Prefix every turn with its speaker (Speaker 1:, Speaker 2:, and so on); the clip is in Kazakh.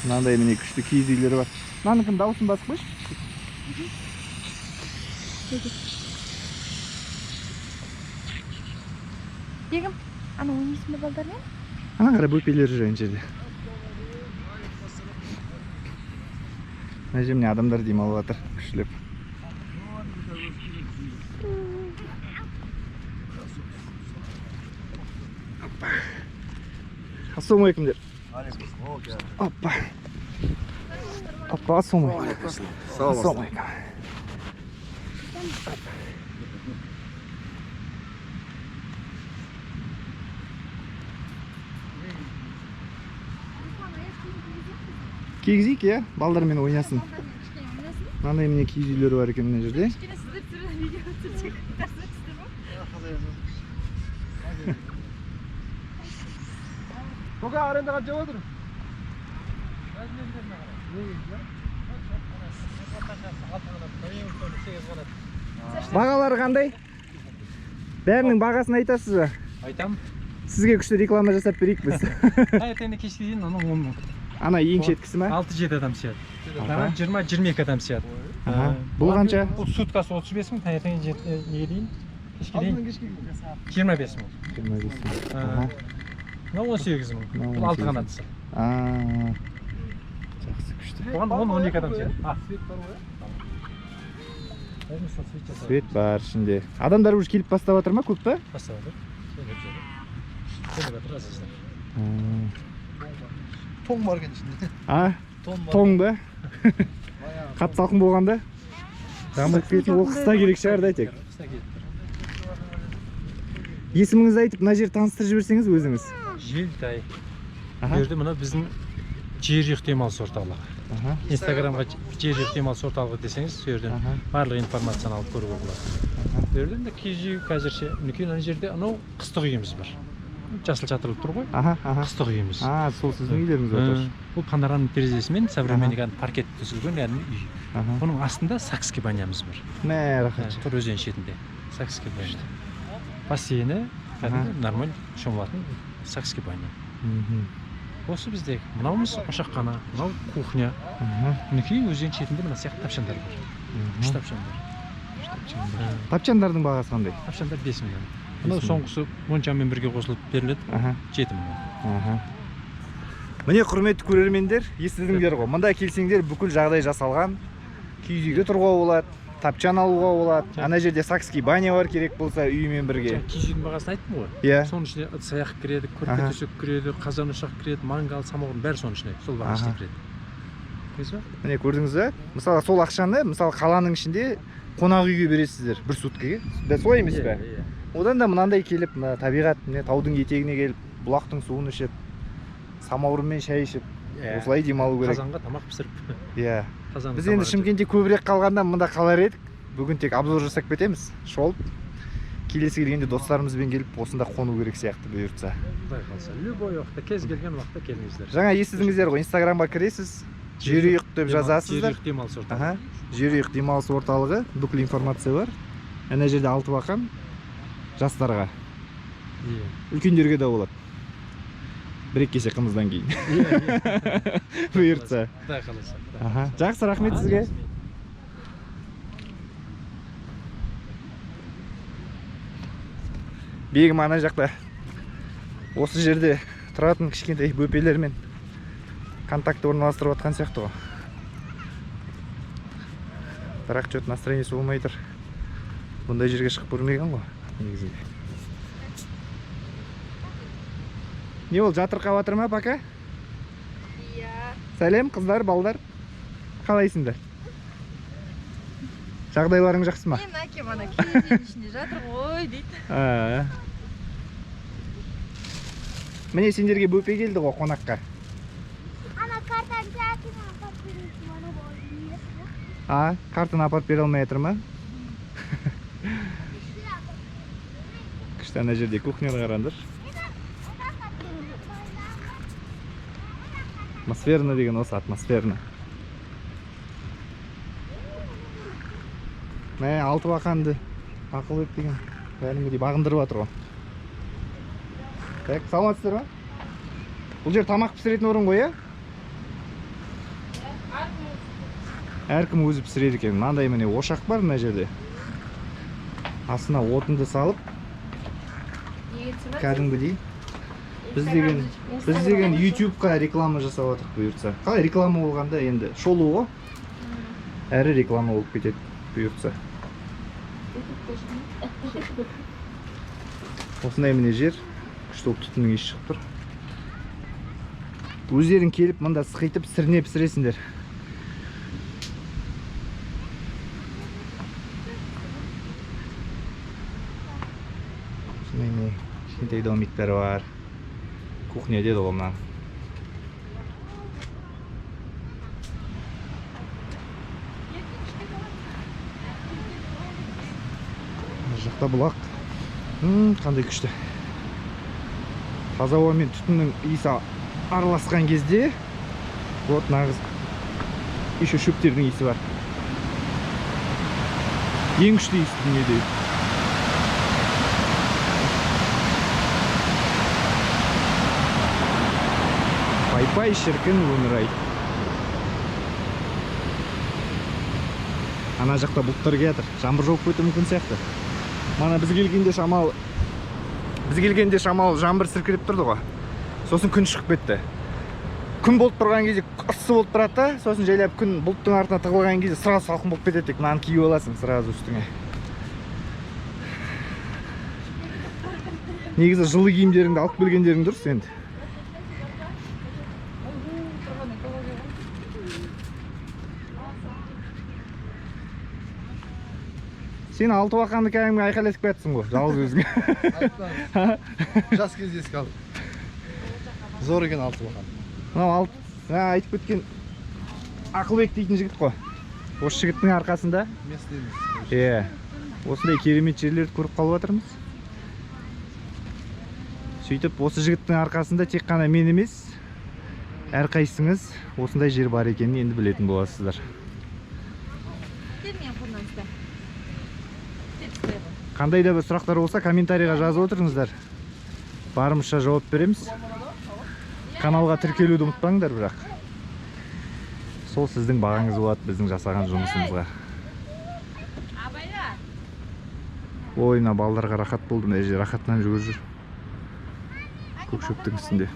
Speaker 1: Мынандай міне күшті киіз үйлері бар. Мынаныкын дауысын басып қойшы.
Speaker 2: Бегім, ана ойнайсың ба балдармен?
Speaker 1: Ана қара бөпелер жүр ана жерде. Мына жерде міне адамдар демалып жатыр, күштілеп. Ассалаумалейкум дер. Опа. Опа, ассалаумалейкум. Ассалаумалейкум. Кигізейік, я? Балдармен ойнасын. Мынандай міне киіз үйлері бар екен мына жерде.
Speaker 3: Тоға аренда қанша отыр?
Speaker 1: Бағалары қандай? Бәрінің бағасын айтасыз ба?
Speaker 3: Айтам.
Speaker 1: Сізге күшті реклама жасап берейік біз.
Speaker 3: Таңертеңде кешке дейін оның 10 мың.
Speaker 1: Ана ең шеткісі ма?
Speaker 3: 6-7 адам сияды. 20-22 адам сияды.
Speaker 1: Бұл қанша?
Speaker 3: Бұл суткасы 35 мың, таңертең неге дейін? Кешке дейін 25 мың.
Speaker 1: 25 мың.
Speaker 3: Мына 18 мың. Бұл 6 қанатысы.
Speaker 1: Жақсы күшті.
Speaker 3: Оған 10-12 адам сияды.
Speaker 1: Свет бар ішінде. Адамдар уже келіп бастап жатыр ма, көп па?
Speaker 3: Бастап жатыр. Келіп жатыр азыздан.
Speaker 4: Тоң бар екен ішінде.
Speaker 1: Тоң ба? Қат салқын болғанда? Дамып кететін ол қыста керек шығар да тек. Есіміңізді айтып, мына жер таныстырып жіберсеңіз өзіңіз.
Speaker 3: Желтай. Берді мұна біздің жерұйық демалыс орталығы. Инстаграмға жерұйық демалыс орталығы десеңіз, сөйерден барлық информацияны алып көруге болады. Сөйерден де киіз үй қазірше, мінекей ана жерде анау қыстық үйіміз бар. Жасыл жатырылып тұр ғой. Қыстық үйіміз.
Speaker 1: Сол сіздің үйлеріңіз отыр.
Speaker 3: Бұл панорамның терезесімен современный паркет төселген яғни үй. Оның астында Сакский банямыз бар.
Speaker 1: Мә, рахат.
Speaker 3: Тұр өзен шетінде. Сакский баня. Бассейні, нормаль шомылатын Сакский баня. Осы бізде мынауымыз ошаққана, мынау кухня. Мінекей өзен шетінде мына сияқты тапшандар бар. Үш тапшандар.
Speaker 1: Тапчандардың бағасы қандай?
Speaker 3: Тапшандар 5 миллион. Мынау соңғысы моншамен бірге қосылып беріледі. 7 миллион.
Speaker 1: Міне құрметті көрермендер, естідіңдер ғой. Мұнда келсеңдер бүкіл жағдай жасалған. Киіз үйге тұруға болады, тапчан алуға болады. Ана жерде Сакский баня бар керек болса үйімен бірге.
Speaker 3: Киіз үйдің бағасын айттым ғой.
Speaker 1: Иә.
Speaker 3: Соның ішіне ыдыс-аяқ кіреді, көрпе төсек кіреді, қазан ошақ кіреді, мангал, самогон бәрі соның ішіне. Сол баға ішіне кіреді. Көрдіңіз ба?
Speaker 1: Міне көрдіңіз ба? Мысалы сол ақшаны, мысалы қаланың ішінде қонақ үйге бересіздер бір суткаға. Солай емес пе? Одан да мынандай келіп, табиғат, таудың етегіне келіп, бұлақтың суын ішіп, самаурынмен шай ішіп, осылай демалу керек.
Speaker 3: Қазанға тамақ пісіріп.
Speaker 1: Иә. Біз енді Шымкентте көбірек қалғанда мында қалар едік. Бүгін тек обзор жасап кетеміз. Шолып. Келесі келгенде достарымызбен келіп, осында қону керек сияқты бұйыртса.
Speaker 3: Құдай қалса, любой уақытта, кез келген уақытта келіңіздер.
Speaker 1: Жаңа естідіңіздер ғой, Инстаграмға кіресіз, жерұйық деп жазасыздар.
Speaker 3: Жерұйық демалыс орталығы.
Speaker 1: Жерұйық демалыс орталығы, бүкіл информация бар. Ана жерде Алтыбақан жастарға. Үлкендерге де болады. Бір-екі кесе қымыздан кейін. Бұйыртса.
Speaker 3: Құдай қаласа.
Speaker 1: Жақсы, рахмет сізге. Бегім ана жақта. Осы жерде тұратын кішкентай бөпелермен контакты орналастырып отқан сияқты ғой. Бірақ жөт настроениесі болмай тұр. Бұндай жерге шығып көрмеген ғой. Негізінде. Не ол жатырқап жатыр ма, пока?
Speaker 2: Иә.
Speaker 1: Сәлем, қыздар, балдар. Қалайсыңдар? Жағдайларың жақсы ма?
Speaker 2: Мен әкем ана киіз үйдің ішінде жатыр ғой дейді.
Speaker 1: Міне сендерге бөпе келді ғой қонаққа.
Speaker 5: Ана картаны апарып бересің, ана ғой.
Speaker 1: Картаны апарып бере алмай жатыр ма? Күшті ана жерде кухняны қараңдар. Атмосферно деген осы, атмосферно. Мә, Алтыбақанды ақыл ет деген кәдімгідей бағындырып жатыр ғой. Так, саламатсыздар ма? Бұл жер тамақ пісіретін орын ғой, иә? әркім өзі пісіреді екен. Мынандай міне ошақ бар мына жерде. Астына отынды салып, кәдімгідей. Біз деген YouTube-қа реклама жасап отырық бұйыртса. Қалай реклама болғанда енді шолу ғой. Әрі реклама болып кетеді бұйыртса. Осындай міне жер, күшті болып түтіннің иісі шығып тұр. Өздерің келіп мында сықайтып сірне пісіресіңдер. Осындай кішкентай домиктер бар. Кухня деді ғой мына. Жақта бұлақ. Қандай күшті. Таза ауа мен түтіннің иісі араласқан кезде вот нағыз еще шөптердің иісі бар. Ең күшті иісі дүниеде. Пай-пай шіркін өмір-ай. Ана жақта бұлттар кетір. Жаңбыр жауып кетуі мүмкін сияқты. Мана біз келгенде шамал жаңбыр сіркіреп тұрды ғой. Сосын күн шығып кетті. Күн болып тұрған кезде ыссы болып тұрады да, сосын жайлап күн бұлттың артына тығылған кезде сразу салқын болып кетеді. Мынаны киіп аласың сразу үстіңе. Негізі жылы киімдеріңді алып келгендерің дұрыс енді. Сен алты уақанды кәдімгі айқайласып кетсің ғой, жалғыз өзіңе.
Speaker 4: Жас кезде еске алдым. Зор екен алты уақан.
Speaker 1: Мынау айтып кеткен Ақылбек дейтін жігіт қой. Осы жігіттің арқасында осындай керемет жерлерді көріп қалып жатырмыз. Сөйтіп, осы жігіттің арқасында тек қана мен емес, әрқайсыңыз осындай жер бар екенін енді білетін боласыздар. Қандай да бір сұрақтар болса, комментарийға жазып отырыңыздар. Барымызша жауап береміз. Каналға тіркелуді ұмытпаңдар бірақ. Сол сіздің бағаңыз болады біздің жасаған жұмысымызға. Ойына балдарға рахат болды, мына жерде рахатынан жүгіріп жүр. Көк шөптің үстінде.